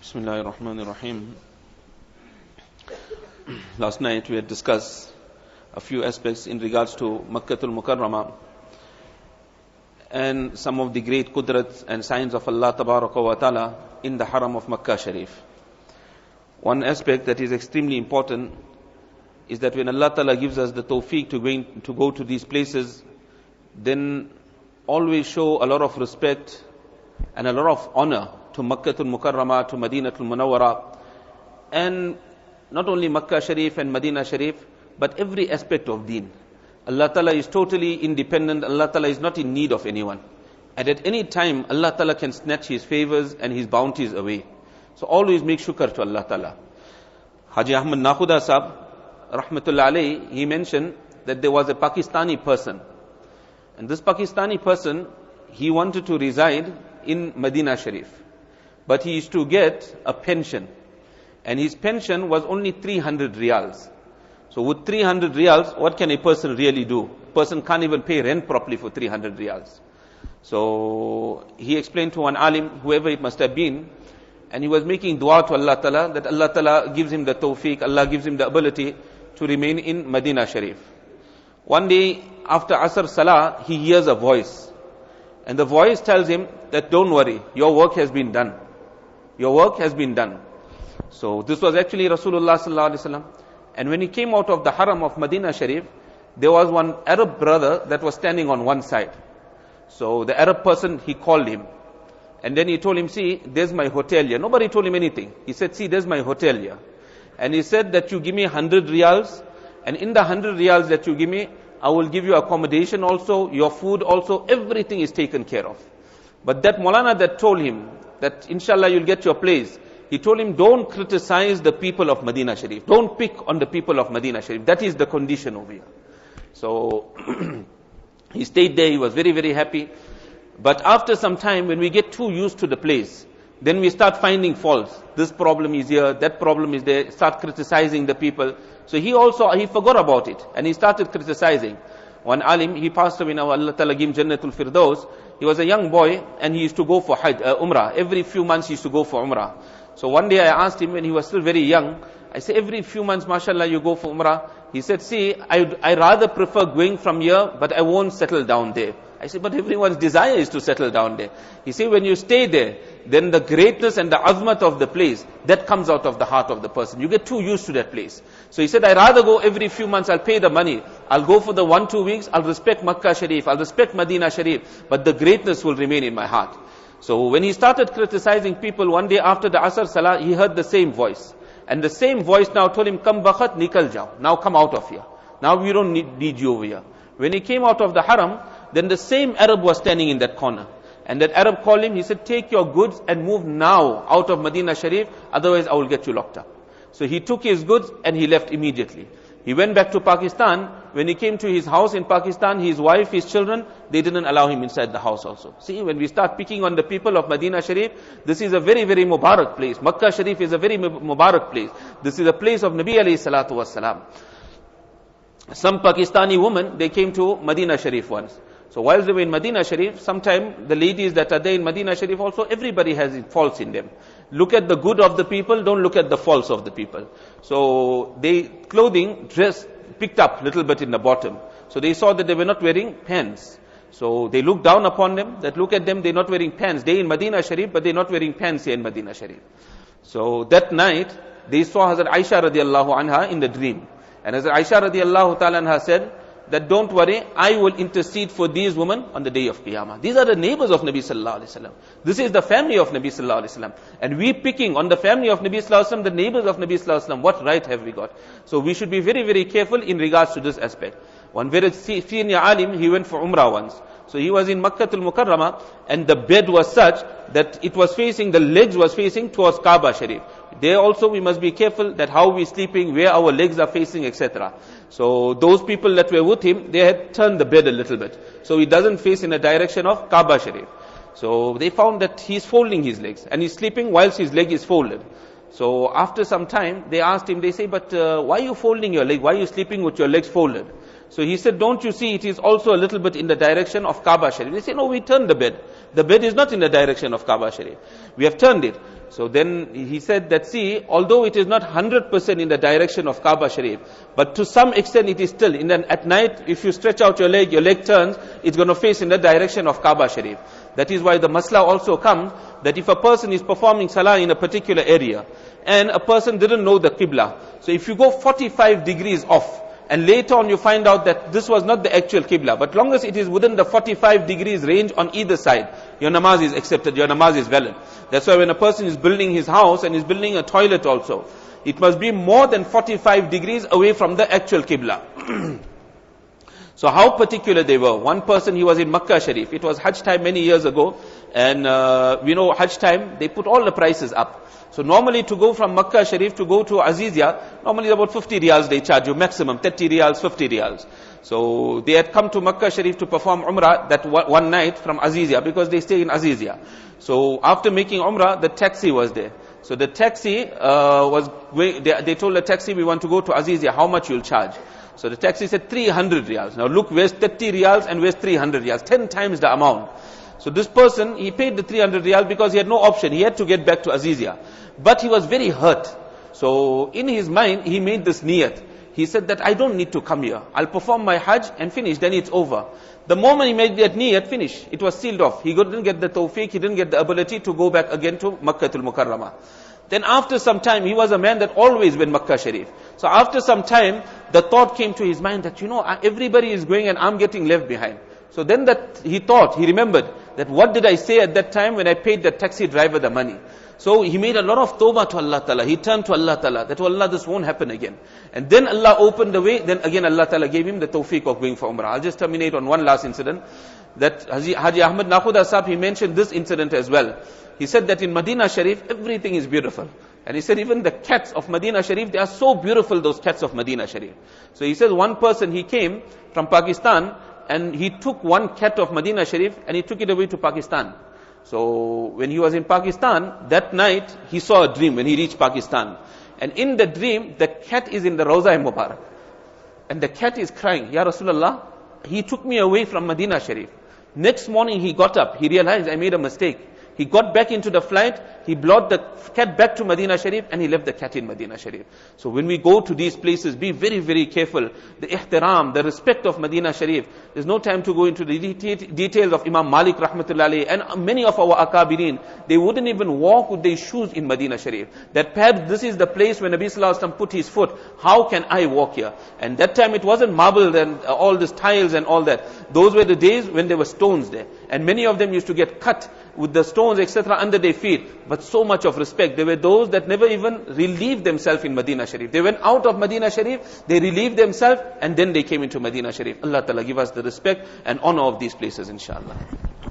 Bismillahir Rahmanir Rahim. Last night we had discussed a few aspects in regards to Makkatul Mukarramah and some of the great qudrats and signs of Allah Tabaraka wa Ta'ala in the Haram of Makkah Sharif. One aspect that is extremely important is that when Allah Ta'ala gives us the tawfiq to go to these places, then always show a lot of respect and a lot of honor to Makkatul Mukarramah, to Madinatul Munauwarah, and not only Makkah Sharif and Madinah Sharif, but every aspect of deen. Allah Ta'ala is totally independent. Allah Ta'ala is not in need of anyone. And at any time, Allah Ta'ala can snatch His favors and His bounties away. So always make shukr to Allah Ta'ala. Haji Ahmad Nakhuda Saheb, Rahmatullah alayhi, he mentioned that there was a Pakistani person. And this Pakistani person, he wanted to reside in Madinah Sharif. But he used to get a pension. And his pension was only 300 riyals. So with 300 riyals, what can a person really do? A person can't even pay rent properly for 300 riyals. So he explained to one alim, whoever it must have been, and he was making dua to Allah Ta'ala, that Allah Ta'ala gives him the tawfiq, Allah gives him the ability to remain in Madinah Sharif. One day, after Asr Salah, he hears a voice. And the voice tells him that don't worry, your work has been done. Your work has been done. So this was actually Rasulullah Sallallahu Alaihi Wasallam. And when he came out of the Haram of Madinah Sharif, there was one Arab brother that was standing on one side. So the Arab person, he called him. And then he told him, see, there's my hotel here. Nobody told him anything. He said, see, there's my hotel here. And he said that you give me 100 riyals. And in the 100 riyals that you give me, I will give you accommodation also, your food also, everything is taken care of. But that Maulana that told him that inshallah you'll get your place, he told him, don't criticize the people of Madinah Sharif. Don't pick on the people of Madinah Sharif. That is the condition over here. So he stayed there, he was very, very happy. But after some time, when we get too used to the place, then we start finding faults. This problem is here, that problem is there, start criticizing the people. So he forgot about it and he started criticizing. One alim, he passed away now, Allah Ta'ala gave him Jannatul Firdaus. He was a young boy and he used to go for Umrah. Every few months he used to go for Umrah. So one day I asked him when he was still very young, I said, every few months, mashallah, you go for Umrah. He said, see, I rather prefer going from here, but I won't settle down there. I said, but everyone's desire is to settle down there. He said, when you stay there, then the greatness and the azmat of the place, that comes out of the heart of the person. You get too used to that place. So he said, I rather go every few months, I'll pay the money. I'll go for the 1-2 weeks, I'll respect Makkah Sharif, I'll respect Madinah Sharif, but the greatness will remain in my heart. So when he started criticizing people, one day after the Asr Salah, he heard the same voice. And the same voice now told him, Kam bakhat nikal jao. Now come out of here. Now we don't need you over here. When he came out of the Haram, then the same Arab was standing in that corner. And that Arab called him, he said, take your goods and move now out of Madinah Sharif, otherwise I will get you locked up. So he took his goods and he left immediately. He went back to Pakistan. When he came to his house in Pakistan, his wife, his children, they didn't allow him inside the house also. See, when we start picking on the people of Madinah Sharif, this is a very, very Mubarak place. Makkah Sharif is a very Mubarak place. This is a place of Nabi alayhi salatu wassalam. Some Pakistani women, they came to Madinah Sharif once. So while they were in Madinah Sharif, sometimes the ladies that are there in Madinah Sharif also, everybody has faults in them. Look at the good of the people, don't look at the faults of the people. So they clothing, dress picked up a little bit in the bottom. So they saw that they were not wearing pants. So they looked down upon them, that look at them, they're not wearing pants. They in Madinah Sharif, but they're not wearing pants here in Madinah Sharif. So that night, they saw Hazrat Aisha radiallahu anha in the dream. And Hazrat Aisha radiallahu ta'ala anha said, that don't worry, I will intercede for these women on the day of Qiyamah. These are the neighbors of Nabi Sallallahu Alaihi Wasallam. This is the family of Nabi Sallallahu Alaihi Wasallam. And we picking on the family of Nabi Sallallahu Alaihi Wasallam, the neighbors of Nabi Sallallahu Alaihi Wasallam, what right have we got? So we should be very, very careful in regards to this aspect. One very senior alim, he went for Umrah once. So he was in Makkatul Mukarramah and the bed was such that it was facing, the legs was facing towards Kaaba Sharif. There also we must be careful that how we sleeping, where our legs are facing, etc. So those people that were with him, they had turned the bed a little bit. So he doesn't face in the direction of Kaaba Sharif. So they found that he's folding his legs and he's sleeping whilst his leg is folded. So after some time, they asked him, they say, but why are you folding your leg? Why are you sleeping with your legs folded? So he said, don't you see it is also a little bit in the direction of Kaaba Sharif? They say, no, we turned the bed. The bed is not in the direction of Kaaba Sharif. We have turned it. So then he said that, see, although it is not 100% in the direction of Kaaba Sharif, but to some extent it is still. At night, if you stretch out your leg turns, it's going to face in the direction of Kaaba Sharif. That is why the masla also comes, that if a person is performing salah in a particular area, and a person didn't know the Qibla, so if you go 45 degrees off, and later on you find out that this was not the actual Qibla, but long as it is within the 45 degrees range on either side, your namaz is accepted, your namaz is valid. That's why when a person is building his house and is building a toilet also, it must be more than 45 degrees away from the actual Qibla. So how particular they were. One person, he was in Makkah Sharif. It was Hajj time many years ago. And we know Hajj time, they put all the prices up. So normally to go from Makkah Sharif to go to Azizia, normally about 50 riyals they charge you, maximum 30 riyals, 50 riyals. So they had come to Makkah Sharif to perform Umrah that one night from Azizia, because they stay in Azizia. So after making Umrah, the taxi was there. So the taxi they told the taxi, we want to go to Azizia, how much you'll charge? So the taxi said 300 riyals. Now look, where's 30 riyals and where's 300 riyals? 10 times the amount. So this person, he paid the 300 riyal because he had no option. He had to get back to Azizia. But he was very hurt. So in his mind, he made this niyat. He said that I don't need to come here. I'll perform my Hajj and finish, then it's over. The moment he made that niyat, finish. It was sealed off. He didn't get the tawfiq, he didn't get the ability to go back again to Makkatul Mukarramah. Then after some time, he was a man that always went Makkah Sharif. So after some time, the thought came to his mind that, everybody is going and I'm getting left behind. So then he remembered that what did I say at that time when I paid the taxi driver the money. So he made a lot of tawbah to Allah Ta'ala. He turned to Allah Ta'ala that, oh Allah, this won't happen again. And then Allah opened the way, then again Allah Ta'ala gave him the tawfiq of going for Umrah. I'll just terminate on one last incident. That Haji Ahmad Nakhuda Saheb, he mentioned this incident as well. He said that in Madinah Sharif, everything is beautiful. And he said even the cats of Madinah Sharif, they are so beautiful, those cats of Madinah Sharif. So he says one person, he came from Pakistan, and he took one cat of Madinah Sharif and he took it away to Pakistan. So when he was in Pakistan, that night he saw a dream when he reached Pakistan. And in the dream, the cat is in the Rawza-e-Mubarak. And the cat is crying, Ya Rasulullah, he took me away from Madinah Sharif. Next morning he got up, he realized I made a mistake. He got back into the flight, he brought the cat back to Madinah Sharif and he left the cat in Madinah Sharif. So when we go to these places, be very, very careful. The ihtiram, the respect of Madinah Sharif. There's no time to go into the details of Imam Malik rahmatullahi and many of our akabirin. They wouldn't even walk with their shoes in Madinah Sharif. That perhaps this is the place where Nabi Sallallahu Alaihi Wasallam put his foot. How can I walk here? And that time it wasn't marble and all these tiles and all that. Those were the days when there were stones there. And many of them used to get cut with the stones, etc., under their feet. But so much of respect. There were those that never even relieved themselves in Madinah Sharif. They went out of Madinah Sharif, they relieved themselves, and then they came into Madinah Sharif. Allah Ta'ala give us the respect and honor of these places, inshallah.